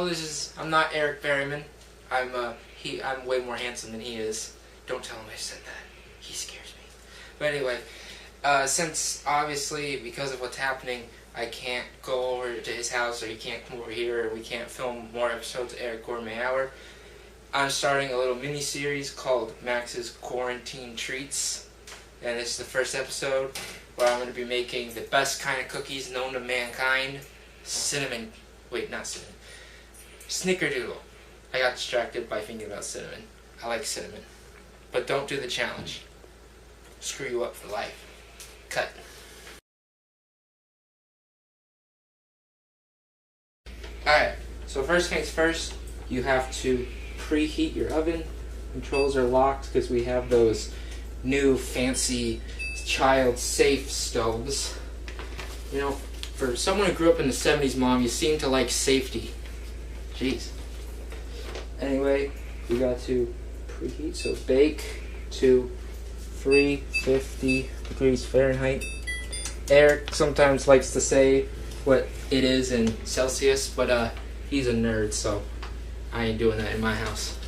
no, I'm not Eric Berryman. I'm way more handsome than he is. Don't tell him I said that. He scares me. But anyway, since obviously because of what's happening, I can't go over to his house, or he can't come over here, or we can't film more episodes of Eric Gourmet Hour, I'm starting a little mini-series called Max's Quarantine Treats. And this is the first episode where I'm going to be making the best kind of cookies known to mankind. Snicker Doodle. I got distracted by thinking about cinnamon. I like cinnamon. But don't do the challenge. Screw you up for life. Cut. Alright, so first things first, you have to preheat your oven. Controls are locked because we have those new fancy child-safe stoves. You know, for someone who grew up in the 70s, Mom, you seem to like safety. Jeez. Anyway, we got to preheat, so bake to 350 degrees Fahrenheit. Eric sometimes likes to say what it is in Celsius, but he's a nerd, so I ain't doing that in my house.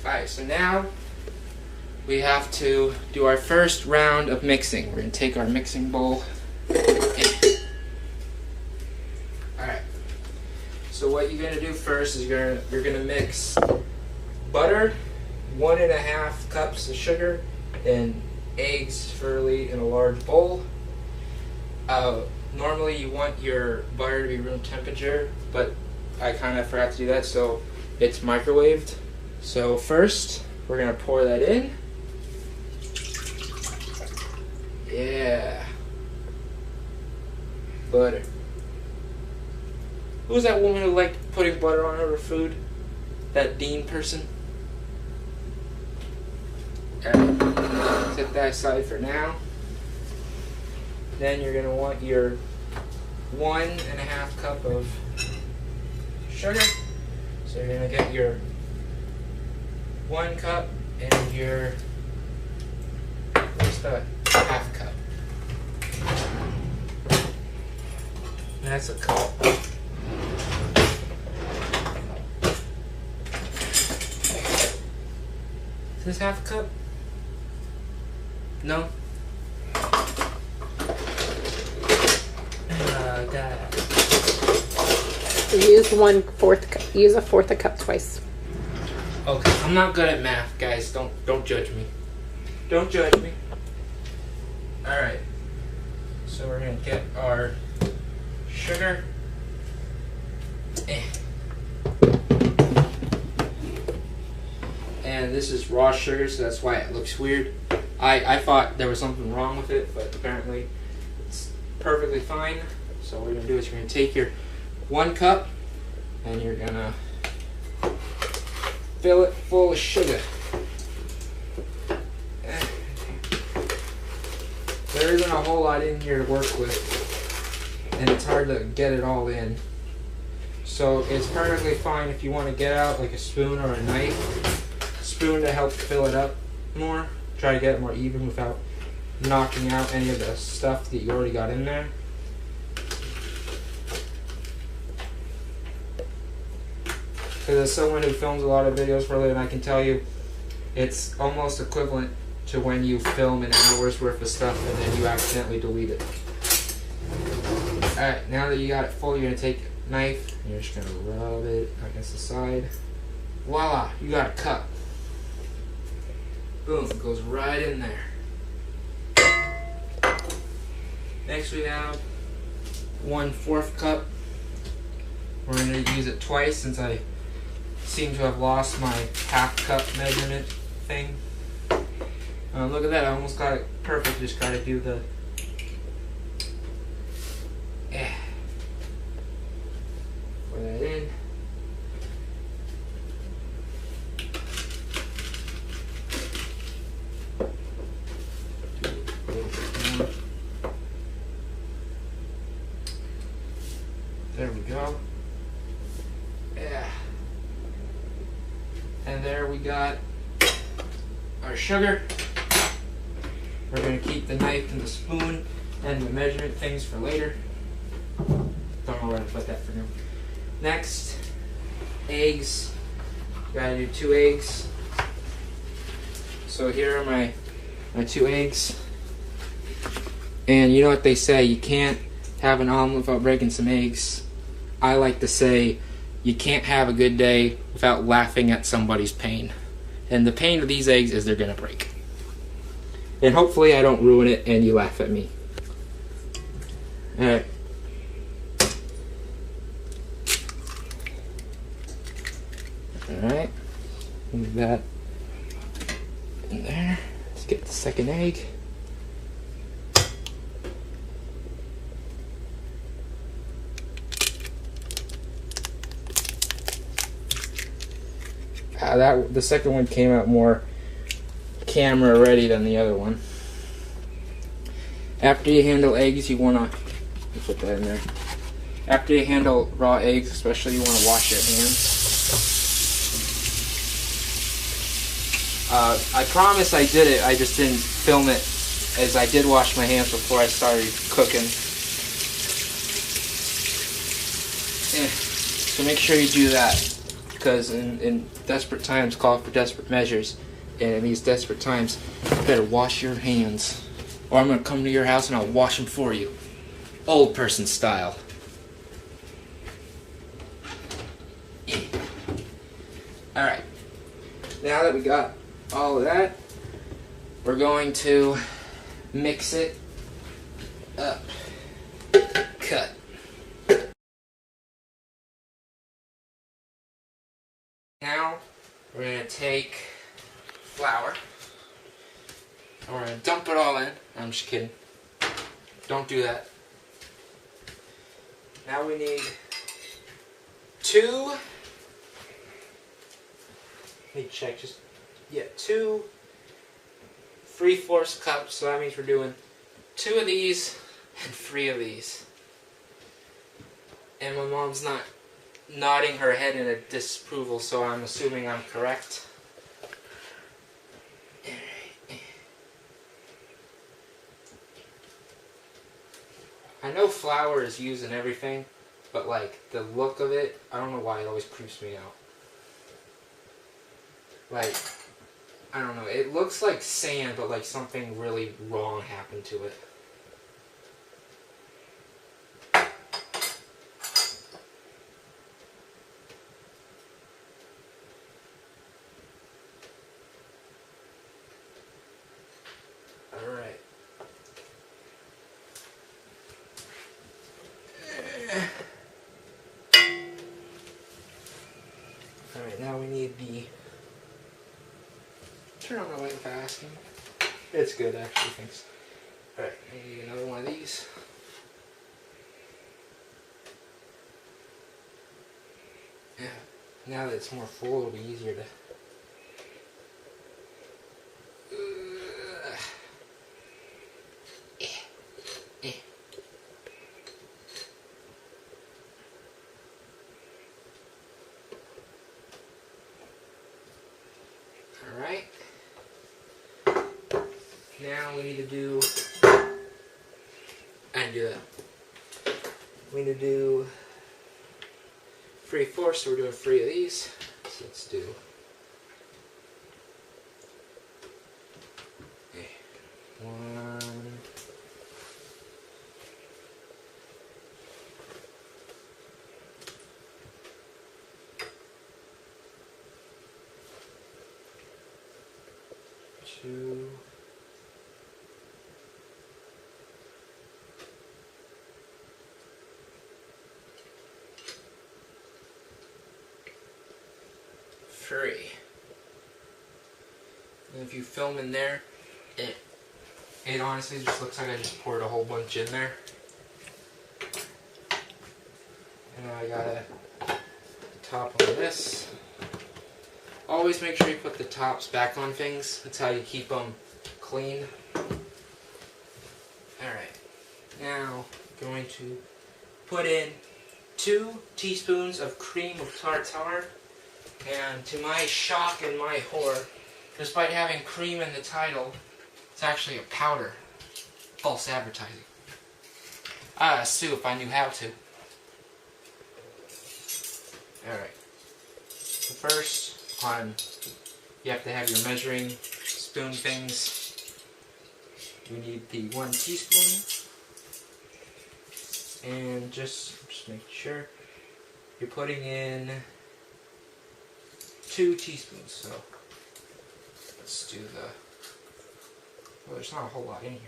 Alright, so now we have to do our first round of mixing. We're going to take our mixing bowl. Alright, so what you're going to do first is you're going to mix butter, 1.5 cups of sugar, and eggs thoroughly in a large bowl. Normally you want your butter to be room temperature, but I kind of forgot to do that, so it's microwaved. So first, we're going to pour that in. Yeah. Butter. Who's that woman who liked putting butter on her food? That Dean person? Alright, set that aside for now. Then you're going to want your 1.5 cup of sugar. So you're going to get your 1 cup and your, what's that, 1/2 cup. That's a cup. Is this 1/2 cup? No? God. Use 1/4 cup. Use 1/4 cup twice. Okay, I'm not good at math, guys. Don't judge me. Don't judge me. Alright. So we're gonna get our sugar. And this is raw sugar, so that's why it looks weird. I thought there was something wrong with it, but apparently it's perfectly fine. So what we're gonna do is you're gonna take your 1 cup and you're gonna fill it full of sugar. There isn't a whole lot in here to work with, and it's hard to get it all in. So it's perfectly fine if you want to get out like a spoon or a knife. Spoon to help fill it up more. Try to get it more even without knocking out any of the stuff that you already got in there. Because as someone who films a lot of videos for a living, I can tell you it's almost equivalent to when you film an hour's worth of stuff and then you accidentally delete it. Alright, now that you got it full, you're going to take a knife and you're just going to rub it against the side. Voila, you got a cup. Boom, it goes right in there. Next we have 1/4 cup. We're going to use it twice since I seem to have lost my 1/2 cup measurement thing. Look at that, I almost got it perfect. Just got to do the pour that in. There we go. Yeah. And there we got our sugar. We're going to keep the knife and the spoon and the measurement things for later. Don't know where to put that for now. Next, eggs. Gotta do 2 eggs. So here are my 2 eggs. And you know what they say, you can't have an omelet without breaking some eggs. I like to say, you can't have a good day without laughing at somebody's pain. And the pain of these eggs is they're gonna break. And hopefully I don't ruin it and you laugh at me. Alright. Alright. Move that in there. Let's get the second egg. The second one came out more camera ready than the other one. After you handle eggs, you want to put that in there. After you handle raw eggs, especially, you want to wash your hands. I promise I did it, I just didn't film it, as I did wash my hands before I started cooking. So make sure you do that. Because in desperate times call for desperate measures, and in these desperate times you better wash your hands, or I'm going to come to your house and I'll wash them for you, old person style. Alright, now that we got all of that, we're going to mix it up. Cut. Now, we're going to take flour, and we're going to dump it all in. I'm just kidding. Don't do that. Now we need 2, let me check, 2 3/4 cups, so that means we're doing 2 of these and 3 of these. And my mom's not nodding her head in a disapproval, so I'm assuming I'm correct. I know flour is used in everything, but like the look of it, I don't know why it always creeps me out. Like, I don't know, it looks like sand, but like something really wrong happened to it. Alright. Alright, now we need the... Turn on the light if I ask him. It's good, actually, thanks. Alright, I need another one of these. Yeah, now that it's more full, it'll be easier to... Alright. Now we need to do... I can do that. We need to do 3/4, so we're doing 3 of these. So let's do... Okay. 1... 2... 3. And if you film in there, it honestly just looks like I just poured a whole bunch in there. And now I gotta top on this. Always make sure you put the tops back on things. That's how you keep them clean. Alright, now I'm going to put in 2 teaspoons of cream of tartar. And to my shock and my horror, despite having cream in the title, it's actually a powder. False advertising. I'd sue if I knew how to. Alright. So first, you have to have your measuring spoon things. You need the 1 teaspoon. And just make sure you're putting in 2 teaspoons. So let's do well, there's not a whole lot in here.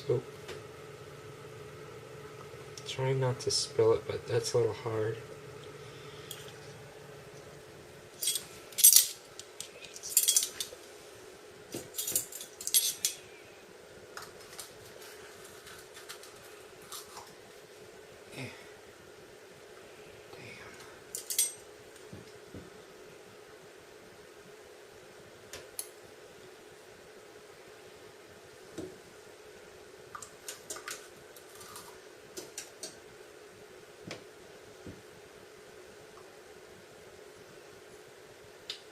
Oh. Trying not to spill it, but that's a little hard.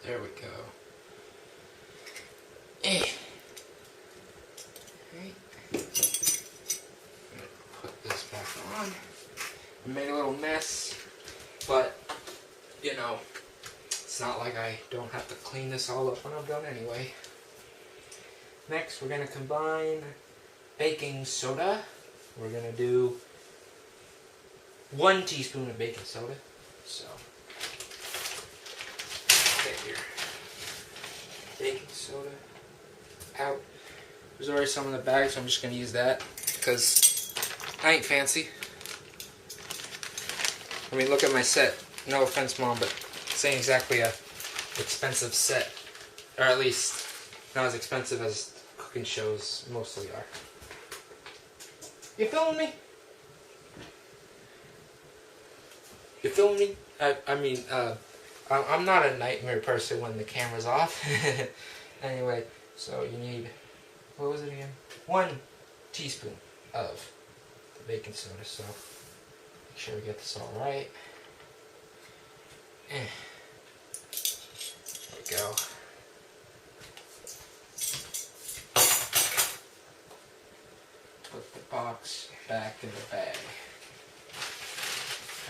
There we go. Right. Put this back on. I made a little mess, but you know, it's not like I don't have to clean this all up when I'm done anyway. Next, we're going to combine baking soda. We're going to do 1 teaspoon of baking soda. So, get your baking soda out. There's already some in the bag, so I'm just going to use that because I ain't fancy. I mean, look at my set. No offense, Mom, but this ain't exactly a expensive set. Or at least not as expensive as cooking shows mostly are. You filming me? You filming me? I'm not a nightmare person when the camera's off. Anyway, so you need, what was it again? 1 teaspoon of the baking soda. So make sure we get this all right. There we go. Put the box back in the bag.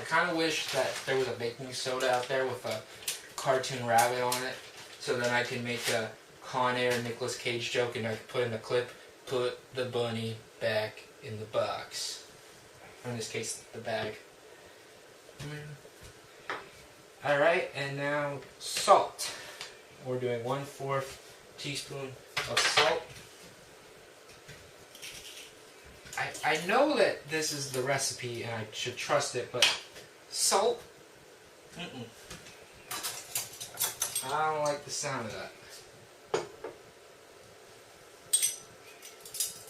I kind of wish that there was a baking soda out there with a cartoon rabbit on it, so then I can make a Con Air Nicolas Cage joke and I can put in the clip, put the bunny back in the box. Or in this case, the bag. Alright, and now salt. We're doing 1/4 teaspoon of salt. I know that this is the recipe and I should trust it, but salt? I don't like the sound of that.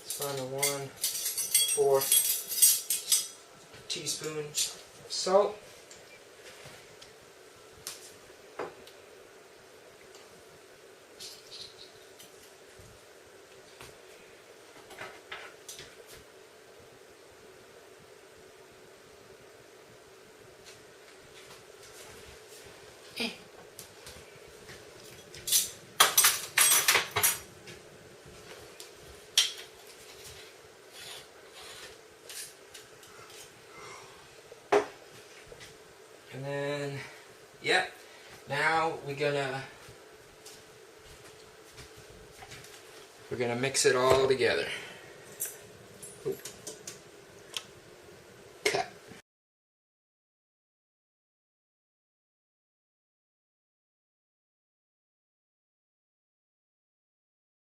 Let's find a 1/4 teaspoon of salt. And then, yeah, now we're gonna mix it all together.